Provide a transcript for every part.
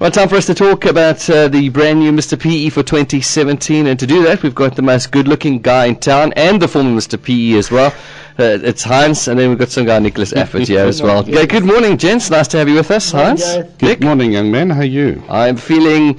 Well, time for us to talk about the brand new Mr. PE for 2017, and to do that we've got the most good-looking guy in town and the former Mr. PE as well. It's Heinz, and then we've got some guy, Nicholas Afford, here as well. Okay, good morning, gents. Nice to have you with us, Heinz. Good morning, young man. How are you? I'm feeling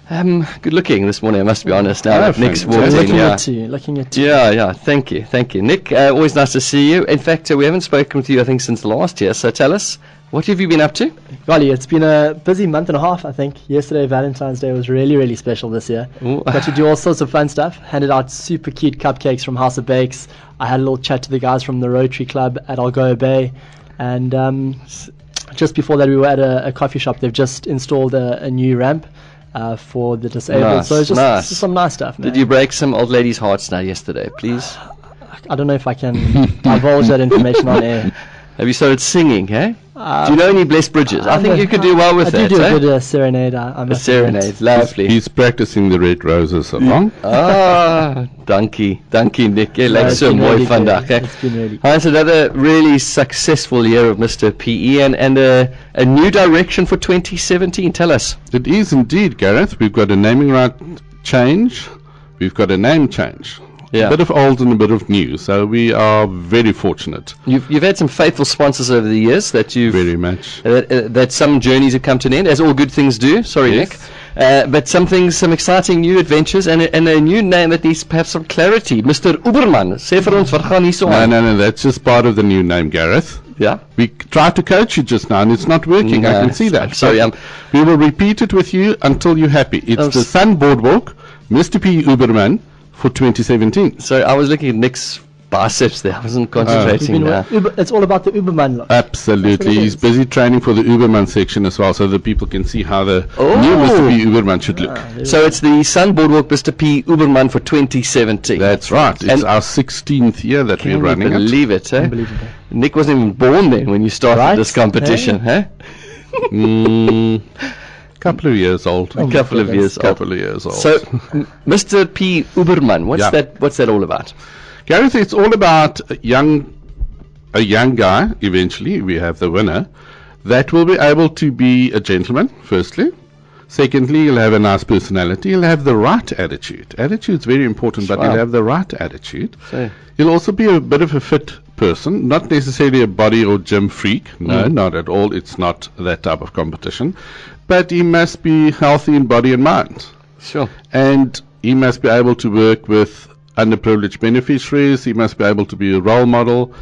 good-looking this morning, I must be honest. Now that Nick's walked in. Looking at you. Yeah. Thank you. Nick, always nice to see you. In fact, we haven't spoken with you, I think, since last year. So tell us, what have you been up to? Golly, it's been a busy month and a half, I think. Yesterday, Valentine's Day, was really, really special this year. Ooh. Got to do all sorts of fun stuff. Handed out super cute cupcakes from House of Bakes. I had a little chat to the guys from the Rotary Club at Algoa Bay. And just before that, we were at a coffee shop. They've just installed a new ramp for the disabled. Nice, so it's just some nice stuff, man. Did you break some old ladies' hearts now yesterday, please? I don't know if I can divulge that information on air. Have you started singing, eh? Do you know any Blessed Bridges? I think you could do well with I that. I do a good serenade. A serenade, lovely. He's practicing the Red Roses along. Dankie, Nick. Like so mooi vandag. It's been really It's another really successful year of Mr. PE and a new direction for 2017. Tell us. It is indeed, Gareth. We've got a naming right change. We've got a name change. Yeah. A bit of old and a bit of new, so we are very fortunate. You've had some faithful sponsors over the years that you've Very much. That some journeys have come to an end, as all good things do. Sorry, Yes. Nick. But some exciting new adventures and a new name that needs perhaps some clarity. Mr. Ubermann. Sê vir ons, wat gaan hier so aan? No, that's just part of the new name, Gareth. Yeah. We tried to coach you just now and it's not working. I can see that. Sorry, we will repeat it with you until you're happy. It's the Sun Boardwalk, Mr. P. Ubermann for 2017. So I was looking at Nick's biceps there. I wasn't concentrating now. It's all about the Ubermann look. Absolutely. He's busy training for the Ubermann section as well, so that people can see how the new Mr. P. Ubermann should look. So it's the Sun Boardwalk Mr. P. Ubermann for 2017. That's right. It's our 16th year that we're running it. Believe it, eh? Unbelievable. Nick wasn't even born then when you started this competition, Hey. Couple of years old. A couple of years old. So, Mr. P. Ubermann, what's that all about? Gareth, it's all about a young guy, eventually, we have the winner, that will be able to be a gentleman, firstly. Secondly, he'll have a nice personality. He'll have the right attitude. Attitude's very important, but he'll have the right attitude. He'll also be a bit of a fit person, not necessarily a body or gym freak. No, not at all. It's not that type of competition. But he must be healthy in body and mind. Sure. And he must be able to work with underprivileged beneficiaries. He must be able to be a role model.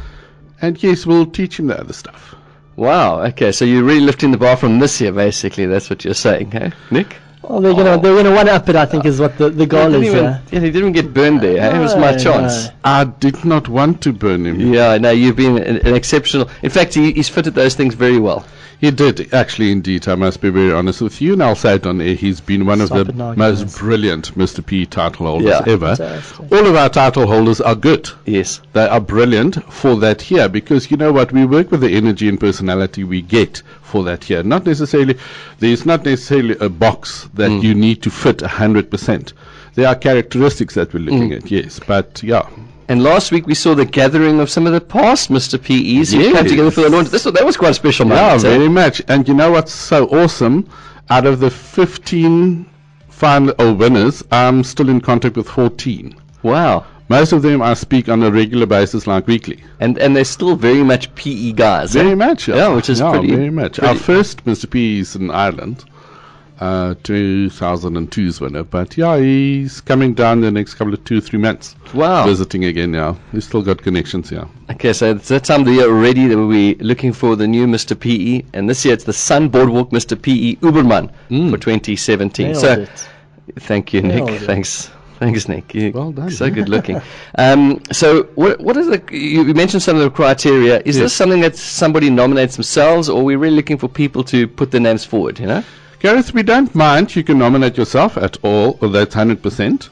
And yes, we'll teach him the other stuff. Wow. Okay. So you're really lifting the bar from this year, basically. That's what you're saying, hey, Nick? Well, they're gonna one up it, I think, is what the goal is. He didn't get burned there. Hey? It was my chance. I did not want to burn him. Yeah. No, you've been an exceptional. In fact, he's fitted those things very well. He did, actually, indeed. I must be very honest with you, and I'll say it on air. He's been one of the most brilliant Mr. P title holders ever. Fantastic. All of our title holders are good. Yes. They are brilliant for that year, because you know what? We work with the energy and personality we get for that year. There's not necessarily a box that you need to fit 100%. There are characteristics that we're looking at, yes. But, yeah. And last week we saw the gathering of some of the past Mr. PEs who came together for the launch. That was quite a special moment. Yeah, very much. And you know what's so awesome? Out of the 15 final winners, I'm still in contact with 14. Wow. Most of them I speak on a regular basis, like weekly. And they're still very much PE guys. Very much, yeah. Yeah, which is pretty. Very much. Our first Mr. P is in Ireland. 2002's winner, but yeah, he's coming down the next couple of 2-3 months. Wow. Visiting again now. He's still got connections, yeah. Okay, so it's that time of the year already that we'll be looking for the new Mr. PE, and this year it's the Sun Boardwalk Mr. PE Ubermann for 2017. Thank you, Nick. Thanks, Nick. Well done. So good looking. So what is you mentioned some of the criteria. Is this something that somebody nominates themselves, or are we really looking for people to put their names forward, you know? Gareth, we don't mind. You can nominate yourself at all, or that's 100%.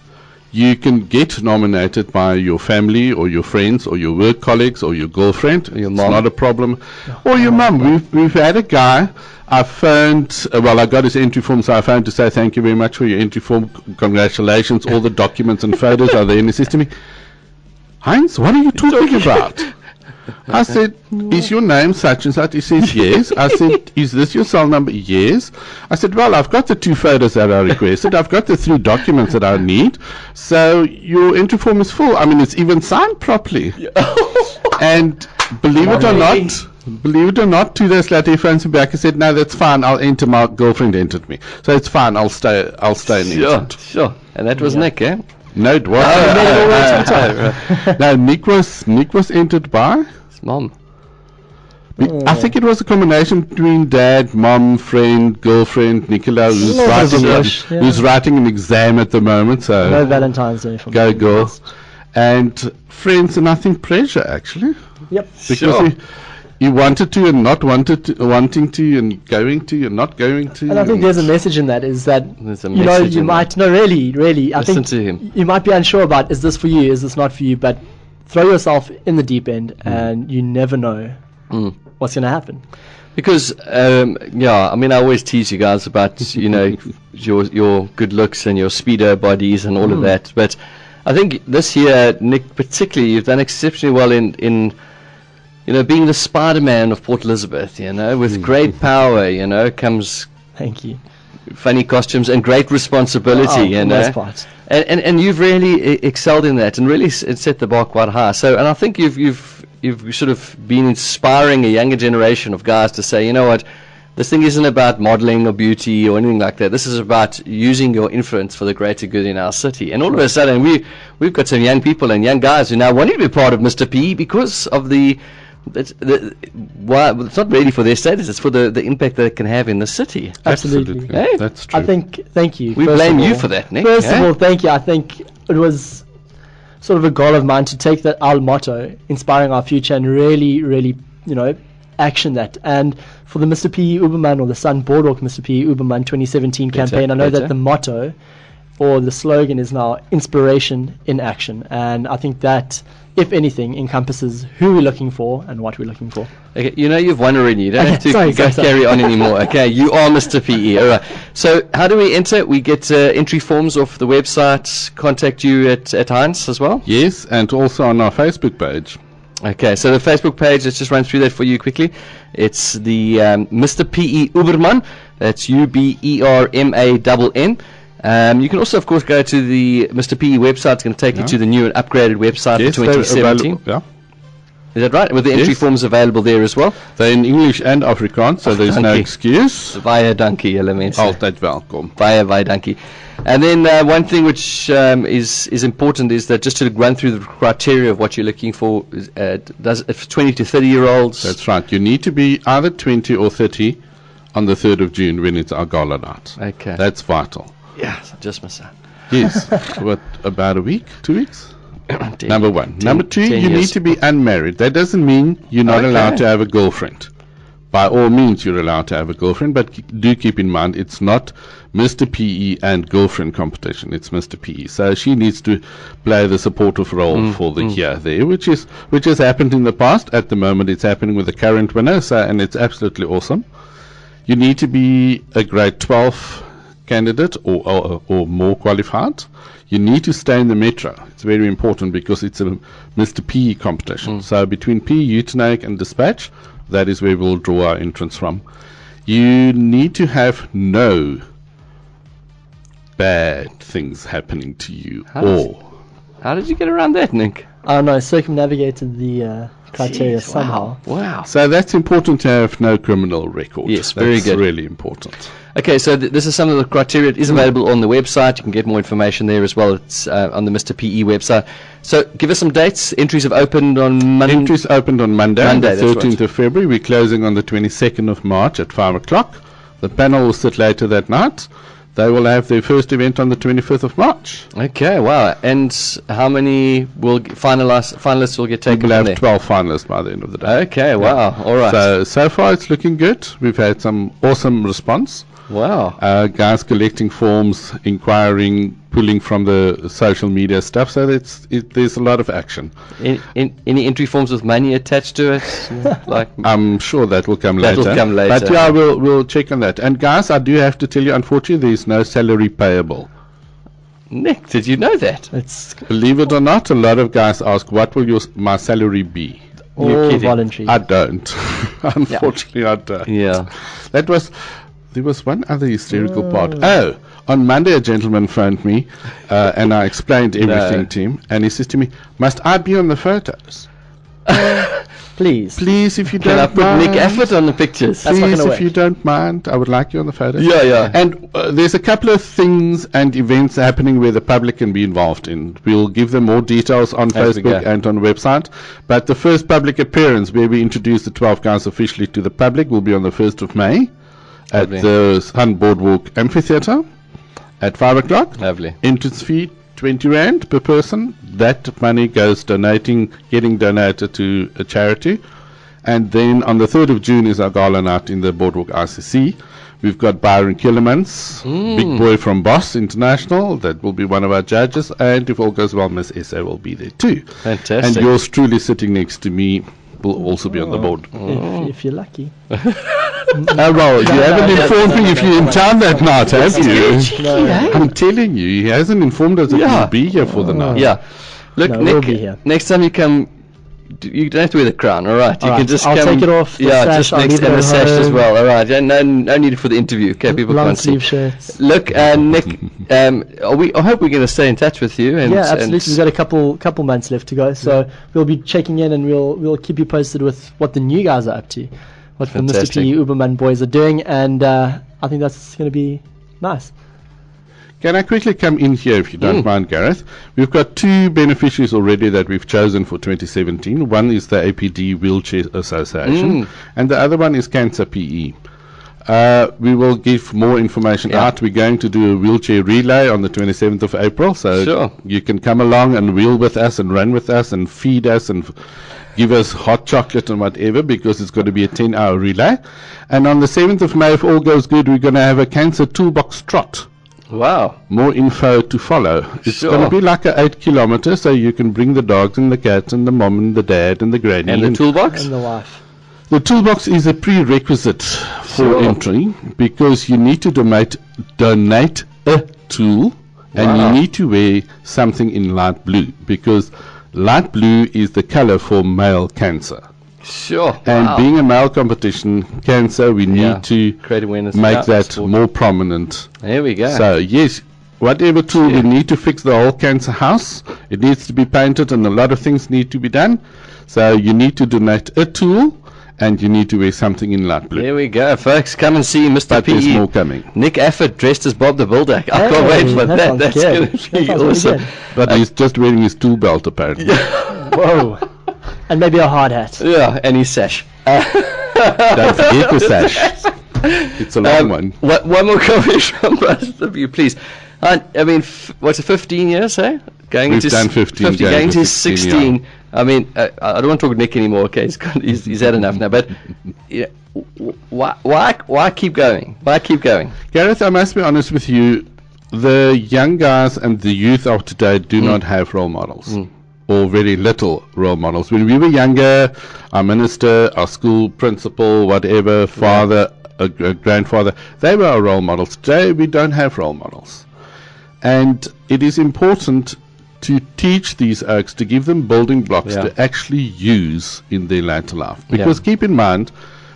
You can get nominated by your family or your friends or your work colleagues or your girlfriend. It's not a problem. Or your mum. We've had a guy. I phoned, I got his entry form, so I phoned to say thank you very much for your entry form. Congratulations. All the documents and photos are there in the system. Heinz, what are you talking about? I said, is your name such and such? He says, yes. I said, is this your cell number? Yes. I said, well, I've got the 2 photos that I requested. I've got the 3 documents that I need. So your entry form is full. I mean, it's even signed properly. And believe it or not, 2 days later he phones me back and said, no, that's fine. I'll enter. My girlfriend entered me. So it's fine. I'll stay in England. Sure. And that was Nick, eh? No, it wasn't. No, Nick was entered by His mom. I think it was a combination between dad, mom, friend, girlfriend, Nicola, who's writing an exam at the moment. So no Valentine's Day for go girls. And friends, and I think pressure actually. Yep. Because he wanted to and not wanting to and going to and not going to. And I think there's a message in that, is that you might really listen to him. You might be unsure about, is this for you, is this not for you, but throw yourself in the deep end and you never know what's going to happen. Because I mean, I always tease you guys about your good looks and your speedo bodies and all of that, but I think this year, Nick, particularly, you've done exceptionally well in being the Spider-Man of Port Elizabeth, with great power, comes thank you, funny costumes and great responsibility, and you've really excelled in that and really set the bar quite high. So, and I think you've sort of been inspiring a younger generation of guys to say, you know what, this thing isn't about modeling or beauty or anything like that. This is about using your influence for the greater good in our city. And all of a sudden, we've got some young people and young guys who now want to be part of Mr. P because of it's not really for their status, it's for the impact that it can have in the city. Absolutely. Hey? That's true. I think, thank you. We blame you for that, Nick. First of all, thank you. I think it was sort of a goal of mine to take our motto, inspiring our future, and really, really, action that. And for the Mr. P. Ubermann, or the Sun Boardwalk Mr. P. Ubermann 2017 campaign, I know that the motto or the slogan is now inspiration in action. And I think that, if anything, encompasses who we're looking for and what we're looking for. Okay, you've won already. You don't have to carry on anymore. Okay, you are Mr. PE. All right. So how do we enter? We get entry forms off the website. Contact you at Heinz as well? Yes, and also on our Facebook page. Okay, so the Facebook page, let's just run through that for you quickly. It's the Mr. P.E. Ubermann. That's Ubermann. You can also, of course, go to the Mr. P.E. website. It's going to take you to the new and upgraded website for 2017. Yeah. Is that right? With the entry forms available there as well? They're in English and Afrikaans, so there's no excuse. Baie dankie, julle mense. Altyd welkom. Baie dankie. And then one thing which is important is that just to run through the criteria of what you're looking for, if 20 to 30-year-olds. That's right. You need to be either 20 or 30 on the 3rd of June when it's our gala night. Okay. That's vital. Yeah, just my son. Yes. What, about a week? 2 weeks? Number 1. Number 2, you need to be unmarried. That doesn't mean you're not allowed to have a girlfriend. By all means, you're allowed to have a girlfriend, but do keep in mind it's not Mr. PE and girlfriend competition. It's Mr. PE. So she needs to play the supportive role for the here there, which has happened in the past. At the moment, it's happening with the current winner, and it's absolutely awesome. You need to be a grade 12 candidate or more qualified. You need to stay in the metro. It's very important because it's a Mr. PE competition. So between PE, Utenake and Dispatch, that is where we'll draw our entrance from. You need to have no bad things happening to you. How did you get around that, Nick? I don't know, circumnavigated the criteria somehow. Wow. So that's important to have no criminal record. Yes, very good. That's really important. Okay, so this is some of the criteria. It is available on the website. You can get more information there as well. It's on the Mr. PE website. So give us some dates. Entries have opened on Monday. Entries opened on Monday, the 13th right. of February. We're closing on the 22nd of March at 5 o'clock. The panel will sit later that night. They will have their first event on the 25th of March. Okay, wow. And how many finalists will get taken We'll from have there? 12 finalists by the end of the day. Okay, wow. All right. So far it's looking good. We've had some awesome response. Wow. Guys collecting forms, inquiring, pulling from the social media stuff. So there's a lot of action. Any entry forms with money attached to it? Like I'm sure that will come later. That will come later. But yeah, we'll check on that. And guys, I do have to tell you, unfortunately, there's no salary payable. Nick, did you know that? It's Believe it or not, a lot of guys ask, what will my salary be? You're All kidding. voluntary. I don't. Unfortunately, I don't. Yeah. There was one other hysterical part. Oh, on Monday a gentleman phoned me, and I explained everything to him, and he says to me, "Must I be on the photos?" Please. Please, if you Can don't I put mind. Nick Effort on the pictures? That's not Please, gonna if you work. don't mind, I would like you on the photos. Yeah, yeah. And there's a couple of things and events happening where the public can be involved in. We'll give them more details on As we Facebook go. and on the website. But the first public appearance where we introduce the 12 guys officially to the public will be on the 1st of May at Lovely. the Sun Boardwalk Amphitheatre at 5 o'clock. Lovely. Entrance fee 20 Rand per person. That money goes getting donated to a charity. And then on the 3rd of June is our gala night in the Boardwalk ICC. We've got Byron Killemans, big boy from Boss International, that will be one of our judges. And if all goes well, Miss SA will be there too. Fantastic. And yours truly sitting next to me will also be on the board. If you're lucky. Well, you haven't informed me if you're in town that night, have you? No. I'm telling you, he hasn't informed us if Yeah. he'll be here for the night. Yeah. Look, No, Nick, we'll be here. next time you come, you don't have to wear the crown, all right? You All can right, just I'll come. take it off, the Yeah, sash, just I'll next leave it and the at sash as home. well. All right. Yeah, no need for the interview. Okay, people Long can't see. sleeve shirts. Look, Nick, I hope we're going to stay in touch with you. And, Yeah, absolutely. and We've got a couple months left to go, so we'll be checking in and we'll keep you posted with what the new guys are up to, what the Mr. Fantastic. P Ubermann boys are doing, and I think that's going to be nice. Can I quickly come in here, if you don't mind, Gareth? We've got 2 beneficiaries already that we've chosen for 2017. One is the APD Wheelchair Association, and the other one is Cancer PE. We will give more information out. We're going to do a wheelchair relay on the 27th of April, so Sure. you can come along and wheel with us and run with us and feed us and give us hot chocolate and whatever, because it's going to be a 10-hour relay. And on the 7th of May, if all goes good, we're going to have a cancer toolbox trot. wow. More info to follow. It's Sure. going to be like a 8 kilometers, so you can bring the dogs and the cats and the mom and the dad and the granny. And the toolbox? And the wife. The toolbox is a prerequisite for Sure. entry, because you need to donate a tool, and Wow. you need to wear something in light blue, because light blue is the color for male cancer. Sure. And Wow. being a male competition cancer, we need Yeah. to Create awareness. make Yeah, that sport. more prominent. There we go. So yes, whatever tool Yeah. we need to fix the whole cancer house, it needs to be painted, and a lot of things need to be done. So you need to donate a tool, and you need to wear something in light blue. There we go, folks. Come and see Mr. But there's PE. more coming. Nick Effort dressed as Bob the Builder. I can't Hey, wait for that that. sounds That's good. going That to be sounds really awesome. good. But he's just wearing his tool belt apparently. Whoa. And maybe a hard hat. Yeah, and his sash. Don't forget the sash. It's a long one. One more comment from both of you, please. I mean, what's it, 15 years, eh? Going We've into done 15, going going to to 16, 16. I mean, I don't want to talk Nick anymore. Okay, he's had enough now. But yeah, why keep going? Why keep going? Gareth, I must be honest with you. The young guys and the youth of today do not have role models. Or very little role models. When we were younger, our minister, our school principal, whatever, father, a grandfather, they were our role models. Today, we don't have role models. And it is important to teach these oaks, to give them building blocks Yeah. to actually use in their later life. Because Yeah. keep in mind,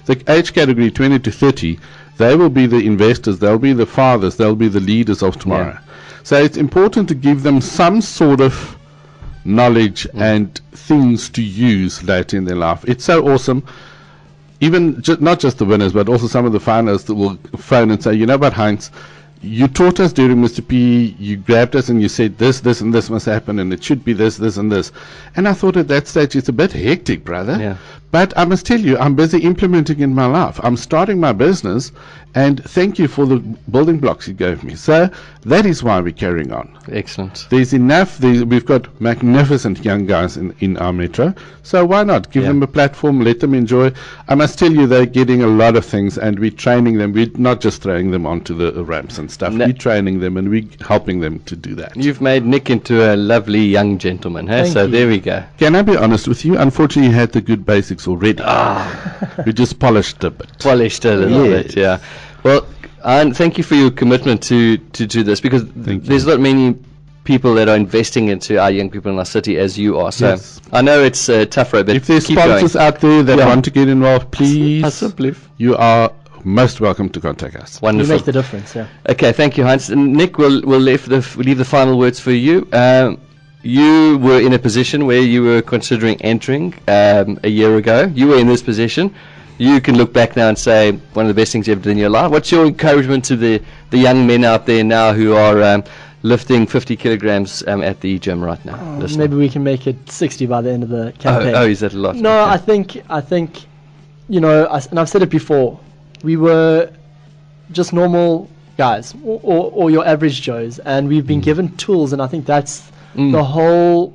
the age category 20 to 30, they will be the investors, they'll be the fathers, they'll be the leaders of tomorrow. So it's important to give them some sort of knowledge and things to use later in their life. It's so awesome. Even not just the winners, but also some of the finalists that will phone and say, you know what, Heinz, you taught us during Mr. P, you grabbed us and you said this, this, and this must happen, and it should be this, this, and this. And I thought at that stage, it's a bit hectic, brother. Yeah. But I must tell you, I'm busy implementing in my life. I'm starting my business, and thank you for the building blocks you gave me. So that is why we're carrying on. Excellent. There's enough. We've got magnificent young guys in our metro. So why not give them a platform, let them enjoy? I must tell you, they're getting a lot of things, and we're training them. We're not just throwing them onto the ramps and stuff. No. We're training them, and we're helping them to do that. You've made Nick into a lovely young gentleman, huh? Thank So you. there we go. Can I be honest with you? Unfortunately, you had the good basics already. We just polished a bit. Polished a little bit, yeah. Well, and thank you for your commitment to this, because Thank there's you. not many people that are investing into our young people in our city as you are. So Yes. I know it's a tough road, but If there's keep sponsors going. out there that want to get involved, please, Asseblief. you are most welcome to contact us. You Wonderful. make the difference, yeah. Okay, thank you, Heinz. And Nick, we'll leave the final words for you. You were in a position where you were considering entering a year ago. You were in this position. You can look back now and say one of the best things you ever did in your life. What's your encouragement to the young men out there now who are lifting 50 kilograms at the gym right now? Maybe we can make it 60 by the end of the campaign. Oh, is that a lot? No, Okay. I think, you know, and I've said it before, we were just normal guys or your average Joes, and we've been given tools, and I think that's the whole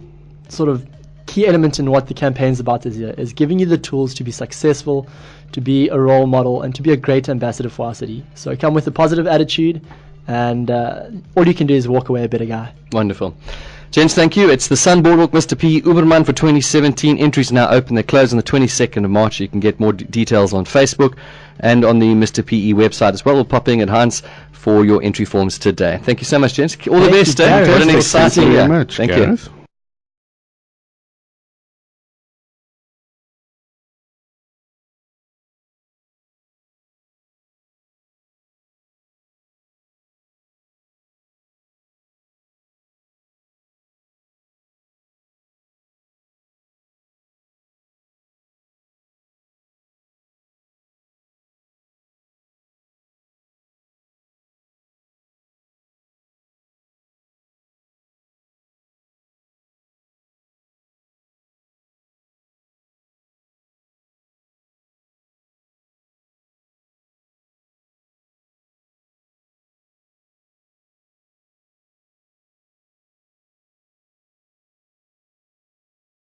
sort of key element in what the campaign's about this year, is giving you the tools to be successful, to be a role model, and to be a great ambassador for our city. So come with a positive attitude, and all you can do is walk away a better guy. Wonderful. Gents, thank you. It's the Sun Boardwalk Mr. P. Ubermann for 2017. Entries are now open. They close on the 22nd of March. You can get more details on Facebook and on the Mr. PE website as well. We'll pop in at Heinz for your entry forms today. Thank you so much, gents. All the Thank best. you, Gareth. What an Thank you exciting very year. much, Thank you. Gareth.